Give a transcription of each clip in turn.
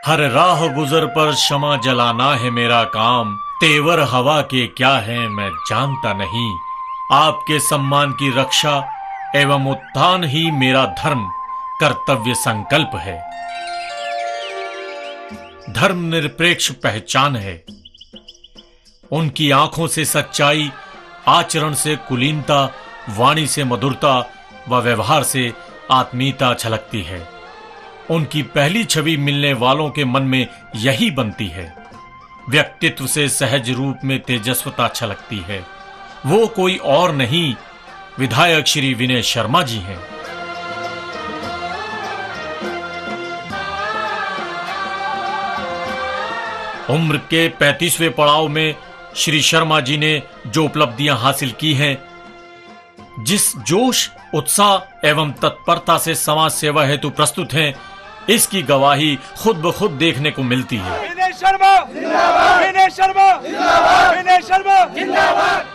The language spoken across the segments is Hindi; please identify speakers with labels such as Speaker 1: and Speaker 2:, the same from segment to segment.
Speaker 1: हर राह गुजर पर शमा जलाना है मेरा काम, तेवर हवा के क्या है मैं जानता नहीं। आपके सम्मान की रक्षा एवं उत्थान ही मेरा धर्म कर्तव्य संकल्प है। धर्म निरपेक्ष पहचान है। उनकी आंखों से सच्चाई, आचरण से कुलीनता, वाणी से मधुरता व व्यवहार से आत्मीयता छलकती है। उनकी पहली छवि मिलने वालों के मन में यही बनती है। व्यक्तित्व से सहज रूप में तेजस्वता छलकती है। वो कोई और नहीं, विधायक श्री विनय शर्मा जी हैं। उम्र के 35वें पड़ाव में श्री शर्मा जी ने जो उपलब्धियां हासिल की हैं, जिस जोश, उत्साह एवं तत्परता से समाज सेवा हेतु प्रस्तुत हैं, इसकी गवाही खुद ब खुद देखने को मिलती है।
Speaker 2: विनय शर्मा जिंदाबाद, विनय शर्मा जिंदाबाद, विनय शर्मा जिंदाबाद।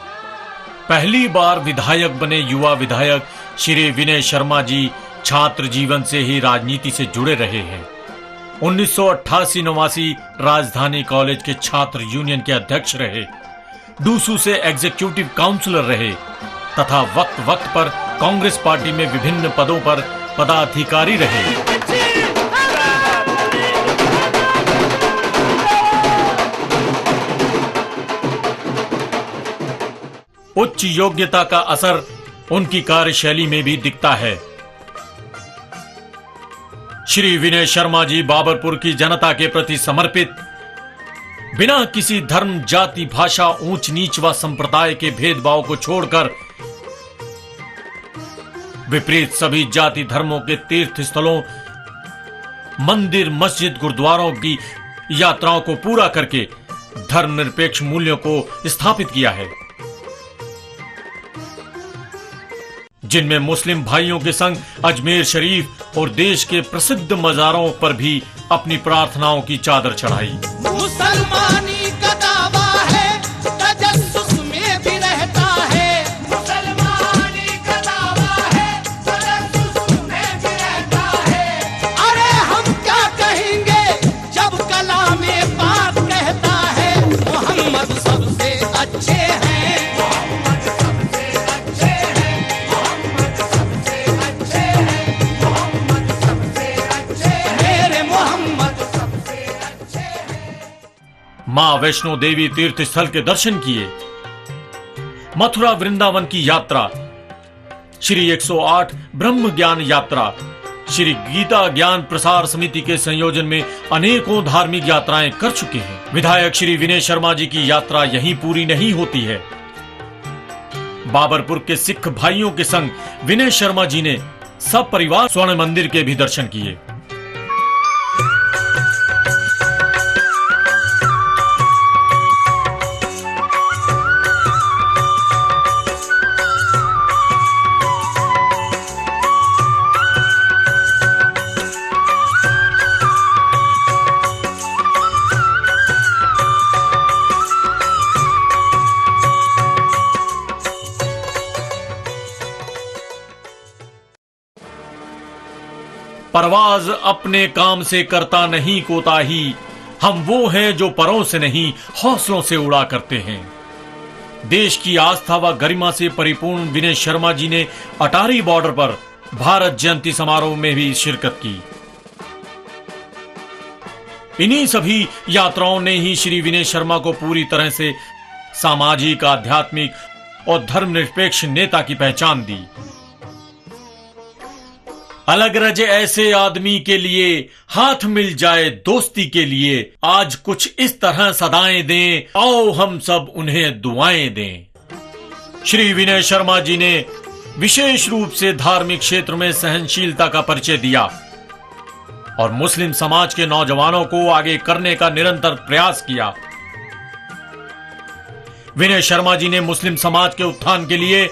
Speaker 1: पहली बार विधायक बने युवा विधायक श्री विनय शर्मा जी छात्र जीवन से ही राजनीति से जुड़े रहे हैं। 1988-89 राजधानी कॉलेज के छात्र यूनियन के अध्यक्ष रहे, डूसू से एग्जीक्यूटिव काउंसलर रहे तथा वक्त वक्त पर कांग्रेस पार्टी में विभिन्न पदों पर पदाधिकारी रहे। उच्च योग्यता का असर उनकी कार्यशैली में भी दिखता है। श्री विनय शर्मा जी बाबरपुर की जनता के प्रति समर्पित, बिना किसी धर्म, जाति, भाषा, ऊंच नीच व संप्रदाय के भेदभाव को छोड़कर विपरीत सभी जाति धर्मों के तीर्थ स्थलों, मंदिर, मस्जिद, गुरुद्वारों की यात्राओं को पूरा करके धर्मनिरपेक्ष मूल्यों को स्थापित किया है, जिनमें मुस्लिम भाइयों के संग अजमेर शरीफ और देश के प्रसिद्ध मज़ारों पर भी अपनी प्रार्थनाओं की चादर चढ़ाई।
Speaker 3: मुसलमानी का दावा है, तजस्सुस में भी रहता है। मुसलमानी का दावा है, तजस्सुस में भी रहता है। अरे हम क्या कहेंगे जब कलामे पाक कहता है, मोहम्मद सबसे अच्छे हैं।
Speaker 1: मां वैष्णो देवी तीर्थ स्थल के दर्शन किए, मथुरा वृंदावन की यात्रा, श्री 108 ब्रह्म ज्ञान यात्रा, श्री गीता ज्ञान प्रसार समिति के संयोजन में अनेकों धार्मिक यात्राएं कर चुके हैं। विधायक श्री विनय शर्मा जी की यात्रा यहीं पूरी नहीं होती है। बाबरपुर के सिख भाइयों के संग विनय शर्मा जी ने सब परिवार स्वर्ण मंदिर के भी दर्शन किए। परवाज अपने काम से करता नहीं कोताही, हम वो हैं जो परों से नहीं हौसलों से उड़ा करते हैं। देश की आस्था व गरिमा से परिपूर्ण विनय शर्मा जी ने अटारी बॉर्डर पर भारत जयंती समारोह में भी शिरकत की। इन्हीं सभी यात्राओं ने ही श्री विनय शर्मा को पूरी तरह से सामाजिक, आध्यात्मिक और धर्मनिरपेक्ष नेता की पहचान दी। अलग रजे ऐसे आदमी के लिए, हाथ मिल जाए दोस्ती के लिए, आज कुछ इस तरह सदाएं दें, आओ हम सब उन्हें दुआएं दें। श्री विनय शर्मा जी ने विशेष रूप से धार्मिक क्षेत्र में सहनशीलता का परिचय दिया और मुस्लिम समाज के नौजवानों को आगे करने का निरंतर प्रयास किया। विनय शर्मा जी ने मुस्लिम समाज के उत्थान के लिए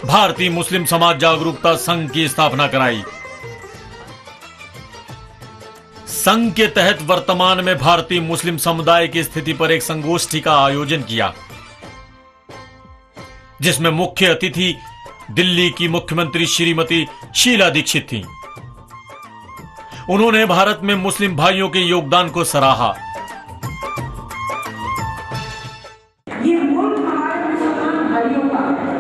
Speaker 1: भारतीय मुस्लिम समाज जागरूकता संघ की स्थापना कराई। संघ के तहत वर्तमान में भारतीय मुस्लिम समुदाय की स्थिति पर एक संगोष्ठी का आयोजन किया, जिसमें मुख्य अतिथि दिल्ली की मुख्यमंत्री श्रीमती शीला दीक्षित थीं। उन्होंने भारत में मुस्लिम भाइयों के योगदान को सराहा।
Speaker 4: ये मुल्क हमारे मुसलमान भाइयों का है।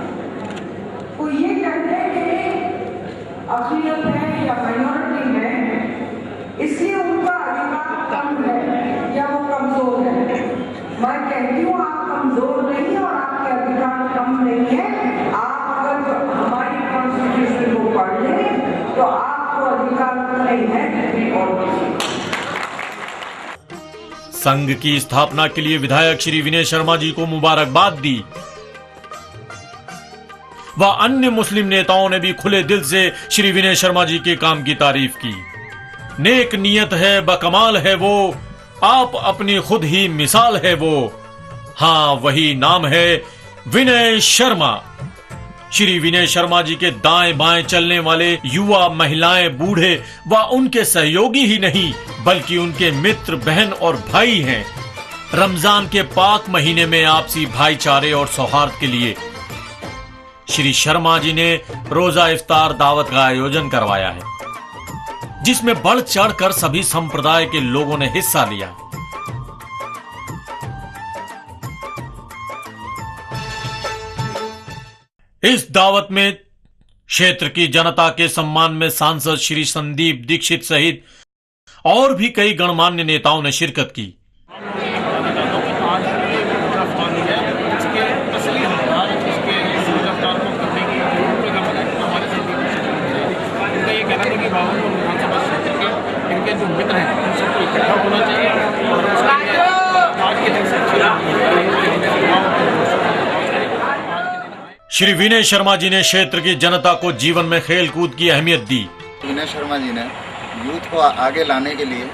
Speaker 4: कोई ये कहते हैं कि अक़लियत है या माइनॉरिटी है, इसलिए उनका अधिकार कम है या वो कमजोर है। मैं कहती हूँ आप कमजोर नहीं और आपके अधिकार कम नहीं है। आप अगर हमारी कॉन्स्टिट्यूशन को पढ़ लें तो आपको अधिकार नहीं है।
Speaker 1: संघ की स्थापना के लिए विधायक श्री विनय शर्मा जी को मुबारकबाद दी। व अन्य मुस्लिम नेताओं ने भी खुले दिल से श्री विनय शर्मा जी के काम की तारीफ की। नेक नियत है, बकमाल है वो, आप अपनी खुद ही मिसाल है वो। हाँ, वही नाम है विनय शर्मा। श्री विनय शर्मा जी के दाएं बाएं चलने वाले युवा, महिलाएं, बूढ़े व उनके सहयोगी ही नहीं बल्कि उनके मित्र, बहन और भाई हैं। रमजान के पाक महीने में आपसी भाईचारे और सौहार्द के लिए श्री शर्मा जी ने रोजा इफ्तार दावत का आयोजन करवाया है, जिसमें बढ़ चढ़कर सभी संप्रदाय के लोगों ने हिस्सा लिया। इस दावत में क्षेत्र की जनता के सम्मान में सांसद श्री संदीप दीक्षित सहित और भी कई गणमान्य नेताओं ने शिरकत की।
Speaker 5: इनके जो मित्र हैं उन सबको इकट्ठा होना चाहिए और आज के दिन
Speaker 1: श्री विनय शर्मा जी ने क्षेत्र की जनता को जीवन में खेल कूद की अहमियत दी।
Speaker 6: विनय शर्मा जी ने यूथ को आगे लाने के लिए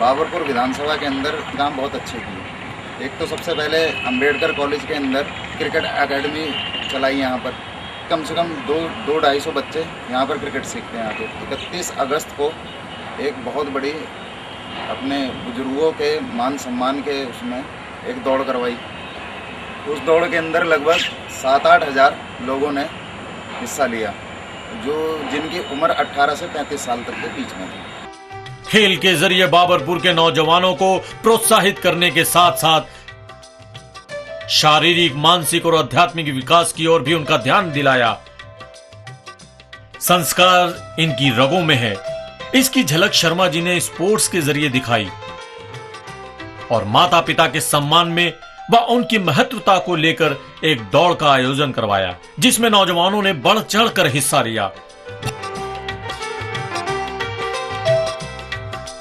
Speaker 6: बाबरपुर विधानसभा के अंदर काम बहुत अच्छे किए। एक तो सबसे पहले अंबेडकर कॉलेज के अंदर क्रिकेट एकेडमी चलाई। यहाँ पर कम से कम 200-250 बच्चे यहाँ पर क्रिकेट सीखते हैं। आगे 31 अगस्त को एक बहुत बड़ी अपने बुजुर्गों के मान सम्मान के उसमें एक दौड़ करवाई। उस दौड़ के अंदर लगभग 7-8 हज़ार लोगों ने हिस्सा लिया, जो जिनकी उम्र 18 से 35 साल तक के बीच में थी।
Speaker 1: खेल के जरिए बाबरपुर के नौजवानों को प्रोत्साहित करने के साथ साथ शारीरिक, मानसिक और आध्यात्मिक विकास की ओर भी उनका ध्यान दिलाया। संस्कार इनकी रगों में है, इसकी झलक शर्मा जी ने स्पोर्ट्स के जरिए दिखाई और माता पिता के सम्मान में व उनकी महत्वता को लेकर एक दौड़ का आयोजन करवाया, जिसमें नौजवानों ने बढ़ चढ़कर हिस्सा लिया।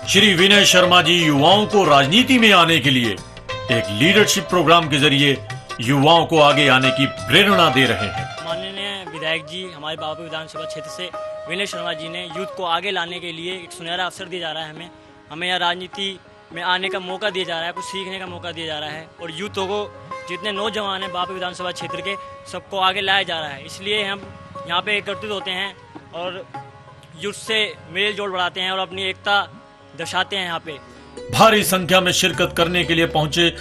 Speaker 1: श्री विनय शर्मा जी युवाओं को राजनीति में आने के लिए एक लीडरशिप प्रोग्राम के जरिए युवाओं को आगे आने की प्रेरणा दे रहे हैं।
Speaker 7: माननीय विधायक जी हमारे बाबरपुर विधानसभा क्षेत्र से विनय शर्मा जी ने यूथ को आगे लाने के लिए एक सुनहरा अवसर दिया जा रहा है। हमें यहाँ राजनीति में आने का मौका दिया जा रहा है, कुछ सीखने का मौका दिया जा रहा है और यूथों को, जितने नौजवान हैं बाबरपुर विधानसभा क्षेत्र के, सबको आगे लाया जा रहा है। इसलिए हम यहाँ पे एकत्रित होते हैं और यूथ से मेल जोल बढ़ाते हैं और अपनी एकता दर्शाते हैं। यहाँ पे
Speaker 1: भारी संख्या में शिरकत करने के लिए पहुंचे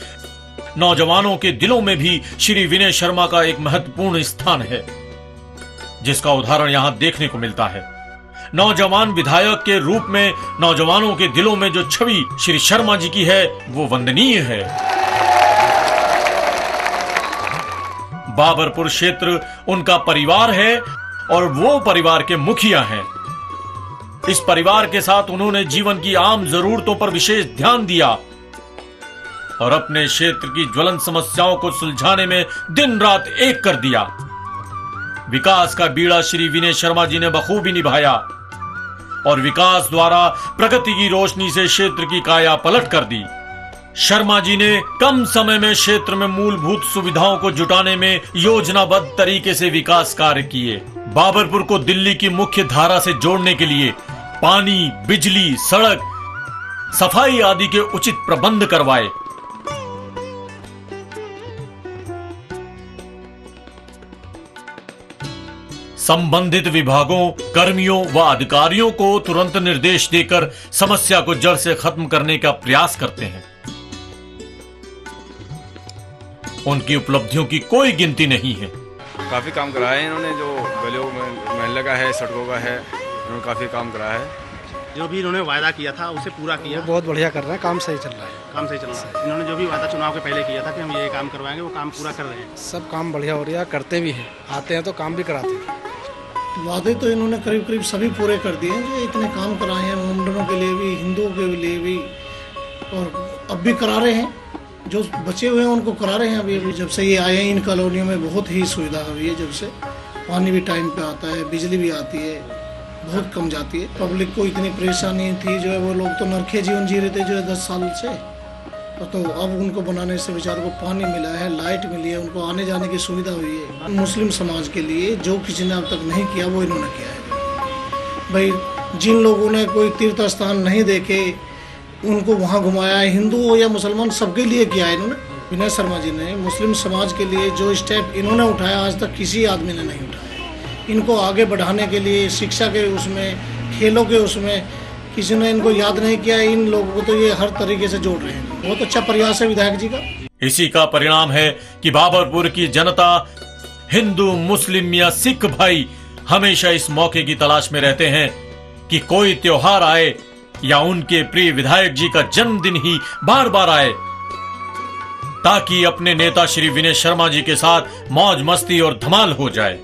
Speaker 1: नौजवानों के दिलों में भी श्री विनय शर्मा का एक महत्वपूर्ण स्थान है, जिसका उदाहरण यहां देखने को मिलता है। नौजवान विधायक के रूप में नौजवानों के दिलों में जो छवि श्री शर्मा जी की है वो वंदनीय है। बाबरपुर क्षेत्र उनका परिवार है और वो परिवार के मुखिया हैं। इस परिवार के साथ उन्होंने जीवन की आम जरूरतों पर विशेष ध्यान दिया और अपने क्षेत्र की ज्वलंत समस्याओं को सुलझाने में दिन रात एक कर दिया। विकास का बीड़ा श्री विनय शर्मा जी ने बखूबी निभाया और विकास द्वारा प्रगति की रोशनी से क्षेत्र की काया पलट कर दी। शर्मा जी ने कम समय में क्षेत्र में मूलभूत सुविधाओं को जुटाने में योजनाबद्ध तरीके से विकास कार्य किए। बाबरपुर को दिल्ली की मुख्य धारा से जोड़ने के लिए पानी, बिजली, सड़क, सफाई आदि के उचित प्रबंध करवाए। संबंधित विभागों, कर्मियों व अधिकारियों को तुरंत निर्देश देकर समस्या को जड़ से खत्म करने का प्रयास करते हैं। उनकी उपलब्धियों की कोई गिनती नहीं है।
Speaker 8: काफ़ी काम कराया है इन्होंने, जो गलियों में महल्ले का है, सड़कों का है, इन्होंने काफ़ी काम कराया है।
Speaker 5: जो भी इन्होंने वायदा किया था उसे पूरा किया।
Speaker 8: बहुत बढ़िया कर रहे हैं, काम सही चल रहा है।
Speaker 5: काम सही चल रहा है। इन्होंने जो भी वायदा चुनाव के पहले किया था कि हम ये काम करवाएंगे, वो काम पूरा कर रहे हैं।
Speaker 8: सब काम बढ़िया हो रहा है, करते भी हैं, आते हैं तो काम भी कराते हैं।
Speaker 9: वादे तो इन्होंने करीब करीब सभी पूरे कर दिए हैं। जो इतने काम कराए हैं मुंडनों के लिए भी, हिंदुओं के लिए भी, और अब भी करा रहे हैं। जो बचे हुए हैं उनको करा रहे हैं अभी। जब से ये आए हैं इन कॉलोनियों में बहुत ही सुविधा हुई है। जब से पानी भी टाइम पे आता है, बिजली भी आती है, बहुत कम जाती है। पब्लिक को इतनी परेशानी थी, जो है वो लोग तो नरखे जीवन जी रहे थे जो है 10 साल से, तो अब उनको बनाने से बेचारों को पानी मिला है, लाइट मिली है, उनको आने जाने की सुविधा हुई है। मुस्लिम समाज के लिए जो किसी ने अब तक नहीं किया वो इन्होंने किया है। भाई जिन लोगों ने कोई तीर्थ स्थान नहीं देखे उनको वहाँ घुमाया है, हिंदू हो या मुसलमान सबके लिए किया है इन्होंने। विनय शर्मा जी ने मुस्लिम समाज के लिए जो स्टेप इन्होंने उठाया आज तक किसी आदमी ने नहीं उठाया। इनको आगे बढ़ाने के लिए शिक्षा के उसमें, खेलों के उसमें किसी ने इनको याद नहीं किया। इन लोगों को तो ये हर तरीके से जोड़ रहे हैं। बहुत अच्छा प्रयास है विधायक जी का।
Speaker 1: इसी का परिणाम है कि बाबरपुर की जनता, हिंदू, मुस्लिम या सिख भाई हमेशा इस मौके की तलाश में रहते हैं कि कोई त्योहार आए या उनके प्रिय विधायक जी का जन्मदिन ही बार बार आए, ताकि अपने नेता श्री विनय शर्मा जी के साथ मौज मस्ती और धमाल हो जाए।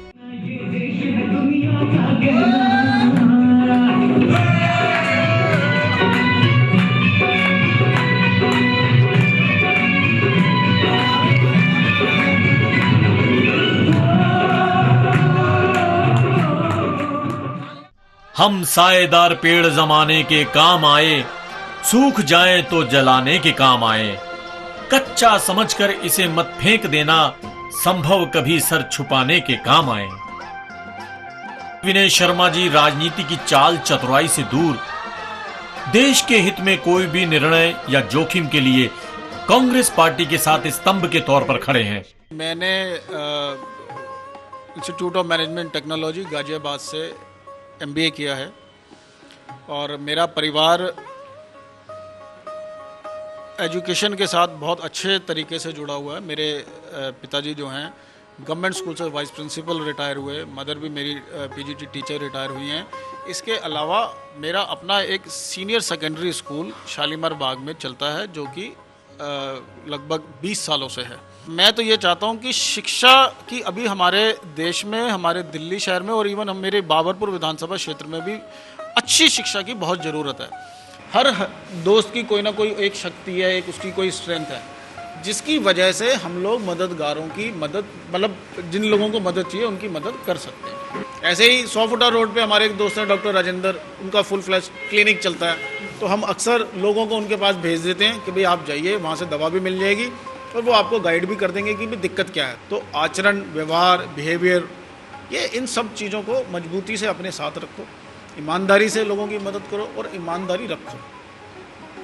Speaker 1: हम साएदार पेड़ जमाने के काम आए, सूख जाए तो जलाने के काम आए। कच्चा समझकर इसे मत फेंक देना, संभव कभी सर छुपाने के काम आए। विनय शर्मा जी राजनीति की चाल चतुराई से दूर देश के हित में कोई भी निर्णय या जोखिम के लिए कांग्रेस पार्टी के साथ स्तंभ के तौर पर खड़े हैं।
Speaker 10: मैंने institute of management technology Ghaziabad से MBA किया है और मेरा परिवार एजुकेशन के साथ बहुत अच्छे तरीके से जुड़ा हुआ है। मेरे पिताजी जो हैं गवर्नमेंट स्कूल से वाइस प्रिंसिपल रिटायर हुए, मदर भी मेरी PGT टीचर रिटायर हुई हैं। इसके अलावा मेरा अपना एक सीनियर सेकेंडरी स्कूल शालीमार बाग में चलता है जो कि लगभग 20 सालों से है। मैं तो ये चाहता हूँ कि शिक्षा की अभी हमारे देश में, हमारे दिल्ली शहर में और इवन हम मेरे बाबरपुर विधानसभा क्षेत्र में भी अच्छी शिक्षा की बहुत ज़रूरत है। हर दोस्त की कोई ना कोई एक शक्ति है, एक उसकी कोई स्ट्रेंथ है, जिसकी वजह से हम लोग मददगारों की मदद, मतलब जिन लोगों को मदद चाहिए उनकी मदद कर सकते हैं। ऐसे ही 100 फुटा रोड पे हमारे एक दोस्त हैं डॉक्टर राजेंद्र, उनका फुल फ्लैश क्लिनिक चलता है, तो हम अक्सर लोगों को उनके पास भेज देते हैं कि भाई आप जाइए, वहाँ से दवा भी मिल जाएगी और वो आपको गाइड भी कर देंगे कि भाई दिक्कत क्या है। तो आचरण, व्यवहार, बिहेवियर, ये इन सब चीज़ों को मजबूती से अपने साथ रखो, ईमानदारी से लोगों की मदद करो और ईमानदारी रखो।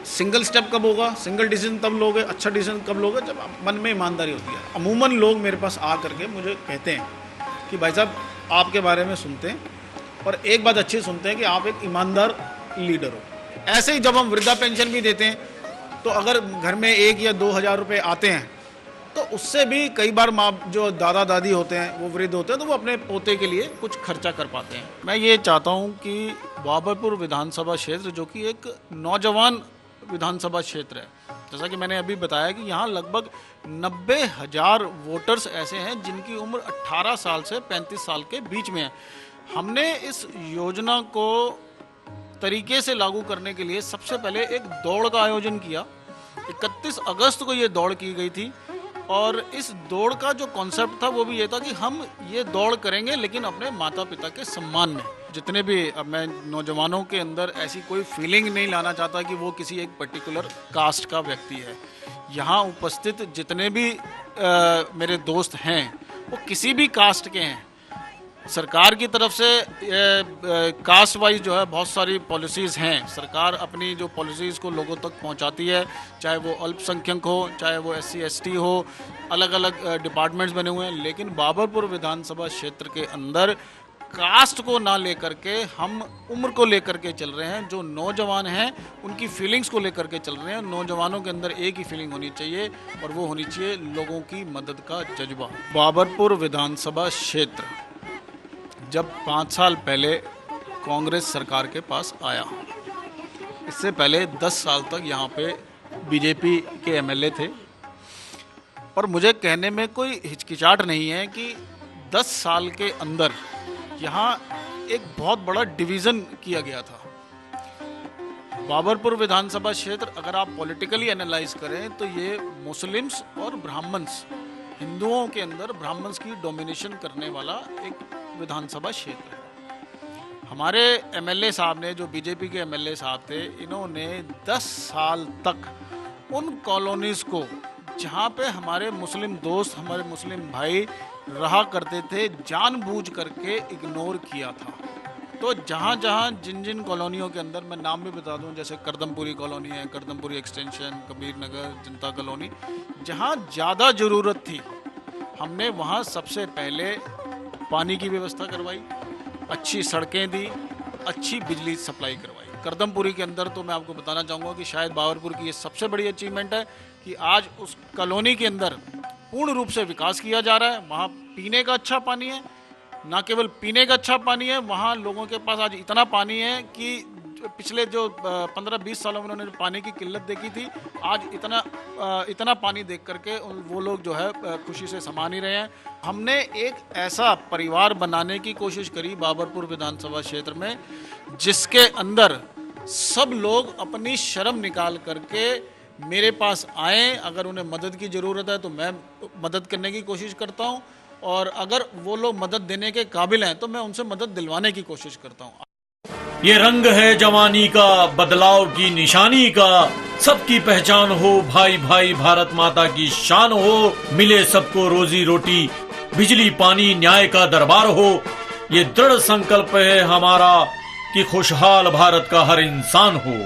Speaker 10: सिंगल स्टेप कब होगा, सिंगल डिसीजन तब लोगे, अच्छा डिसीजन कब लोगे जब मन में ईमानदारी होती है। अमूमन लोग मेरे पास आ करके मुझे कहते हैं कि भाई साहब आपके बारे में सुनते हैं और एक बात अच्छी सुनते हैं कि आप एक ईमानदार लीडर हो। ऐसे ही जब हम वृद्धा पेंशन भी देते हैं तो अगर घर में 1 या 2 हज़ार रुपये आते हैं तो उससे भी कई बार माँ जो दादा दादी होते हैं वो वृद्ध होते हैं तो वो अपने पोते के लिए कुछ खर्चा कर पाते हैं। मैं ये चाहता हूँ कि बाबरपुर विधानसभा क्षेत्र जो कि एक नौजवान विधानसभा क्षेत्र है, जैसा कि मैंने अभी बताया कि यहाँ लगभग 90,000 वोटर्स ऐसे हैं जिनकी उम्र 18 साल से 35 साल के बीच में है। हमने इस योजना को तरीके से लागू करने के लिए सबसे पहले एक दौड़ का आयोजन किया। 31 अगस्त को ये दौड़ की गई थी और इस दौड़ का जो कॉन्सेप्ट था वो भी ये था कि हम ये दौड़ करेंगे लेकिन अपने माता पिता के सम्मान में। जितने भी, अब मैं नौजवानों के अंदर ऐसी कोई फीलिंग नहीं लाना चाहता कि वो किसी एक पर्टिकुलर कास्ट का व्यक्ति है। यहाँ उपस्थित जितने भी मेरे दोस्त हैं वो किसी भी कास्ट के हैं। सरकार की तरफ से कास्ट वाइज जो है बहुत सारी पॉलिसीज़ हैं। सरकार अपनी जो पॉलिसीज़ को लोगों तक पहुंचाती है, चाहे वो अल्पसंख्यक हो, चाहे वो SC ST हो, अलग अलग डिपार्टमेंट्स बने हुए हैं। लेकिन बाबरपुर विधानसभा क्षेत्र के अंदर कास्ट को ना लेकर के हम उम्र को लेकर के चल रहे हैं। जो नौजवान हैं उनकी फीलिंग्स को लेकर के चल रहे हैं। नौजवानों के अंदर एक ही फीलिंग होनी चाहिए और वो होनी चाहिए लोगों की मदद का जज्बा। बाबरपुर विधानसभा क्षेत्र जब 5 साल पहले कांग्रेस सरकार के पास आया इससे पहले 10 साल तक यहाँ पे बीजेपी के एमएलए थे और मुझे कहने में कोई हिचकिचाहट नहीं है कि 10 साल के अंदर यहाँ एक बहुत बड़ा डिवीज़न किया गया था। बाबरपुर विधानसभा क्षेत्र अगर आप पॉलिटिकली एनालाइज करें तो ये मुस्लिम्स और ब्राह्मण्स, हिंदुओं के अंदर ब्राह्मण्स की डोमिनेशन करने वाला एक विधानसभा क्षेत्र है। हमारे एमएलए साहब ने, जो बीजेपी के एमएलए साहब थे, इन्होंने 10 साल तक उन कॉलोनीज़ को जहाँ पे हमारे मुस्लिम दोस्त, हमारे मुस्लिम भाई रहा करते थे, जानबूझ करके इग्नोर किया था। तो जहाँ जहाँ जिन जिन कॉलोनियों के अंदर, मैं नाम भी बता दूं, जैसे करदमपुरी कॉलोनी है, करदमपुरी एक्सटेंशन, कबीर नगर, जनता कॉलोनी, जहाँ ज़्यादा ज़रूरत थी हमने वहाँ सबसे पहले पानी की व्यवस्था करवाई, अच्छी सड़कें दी, अच्छी बिजली सप्लाई करवाई। करदमपुरी के अंदर तो मैं आपको बताना चाहूँगा कि शायद बाबरपुर की ये सबसे बड़ी अचीवमेंट है कि आज उस कॉलोनी के अंदर पूर्ण रूप से विकास किया जा रहा है। वहाँ पीने का अच्छा पानी है, ना केवल पीने का अच्छा पानी है, वहाँ लोगों के पास आज इतना पानी है कि पिछले जो 15-20 सालों में उन्होंने पानी की किल्लत देखी थी, आज इतना पानी देख करके वो लोग जो है खुशी से समा नहीं रहे हैं। हमने एक ऐसा परिवार बनाने की कोशिश करी बाबरपुर विधानसभा क्षेत्र में, जिसके अंदर सब लोग अपनी शर्म निकाल करके मेरे पास आएँ। अगर उन्हें मदद की ज़रूरत है तो मैं मदद करने की कोशिश करता हूँ, और अगर वो लोग मदद देने के काबिल हैं तो मैं उनसे मदद दिलवाने की कोशिश करता हूँ।
Speaker 1: ये रंग है जवानी का, बदलाव की निशानी का, सबकी पहचान हो, भाई भाई भारत माता की शान हो, मिले सबको रोजी रोटी, बिजली पानी न्याय का दरबार हो। ये दृढ़ संकल्प है हमारा कि खुशहाल भारत का हर इंसान हो।